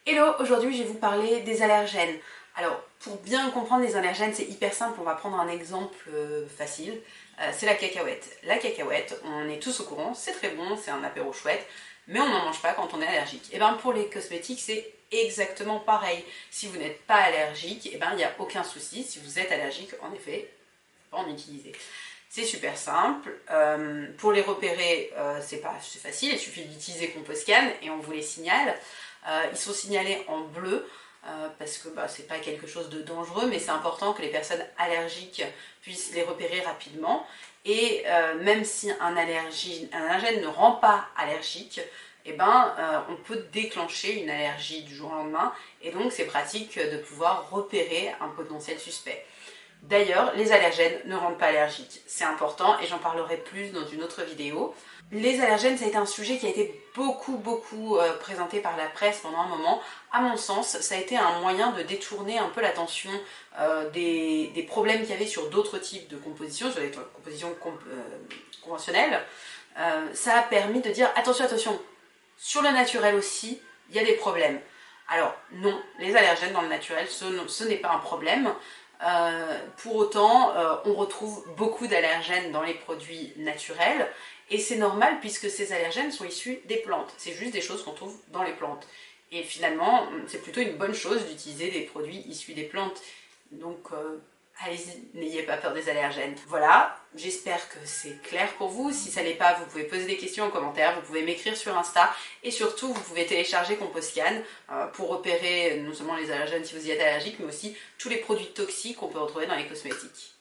Hello, aujourd'hui je vais vous parler des allergènes. Alors, pour bien comprendre les allergènes, c'est hyper simple, on va prendre un exemple facile, c'est la cacahuète. La cacahuète, on est tous au courant, c'est très bon, c'est un apéro chouette, mais on n'en mange pas quand on est allergique. Et bien pour les cosmétiques, c'est exactement pareil. Si vous n'êtes pas allergique, et ben il n'y a aucun souci. Si vous êtes allergique, en effet, faut pas en utiliser. C'est super simple. Pour les repérer, c'est facile, il suffit d'utiliser Composcan et on vous les signale. Ils sont signalés en bleu parce que c'est pas quelque chose de dangereux, mais c'est important que les personnes allergiques puissent les repérer rapidement. Et même si un allergène ne rend pas allergique, on peut déclencher une allergie du jour au lendemain, et donc c'est pratique de pouvoir repérer un potentiel suspect. D'ailleurs, les allergènes ne rendent pas allergiques. C'est important et j'en parlerai plus dans une autre vidéo. Les allergènes, ça a été un sujet qui a été beaucoup présenté par la presse pendant un moment. À mon sens, ça a été un moyen de détourner un peu l'attention des problèmes qu'il y avait sur d'autres types de compositions, sur les compositions conventionnelles. Ça a permis de dire attention, attention, sur le naturel aussi, il y a des problèmes. Alors non, les allergènes dans le naturel, ce n'est pas un problème. Pour autant, on retrouve beaucoup d'allergènes dans les produits naturels, et c'est normal puisque ces allergènes sont issus des plantes. C'est juste des choses qu'on trouve dans les plantes. Et finalement, c'est plutôt une bonne chose d'utiliser des produits issus des plantes. Donc, allez-y, n'ayez pas peur des allergènes. Voilà, j'espère que c'est clair pour vous. Si ça l'est pas, vous pouvez poser des questions en commentaire, vous pouvez m'écrire sur Insta, et surtout, vous pouvez télécharger Composcan pour repérer non seulement les allergènes si vous y êtes allergique, mais aussi tous les produits toxiques qu'on peut retrouver dans les cosmétiques.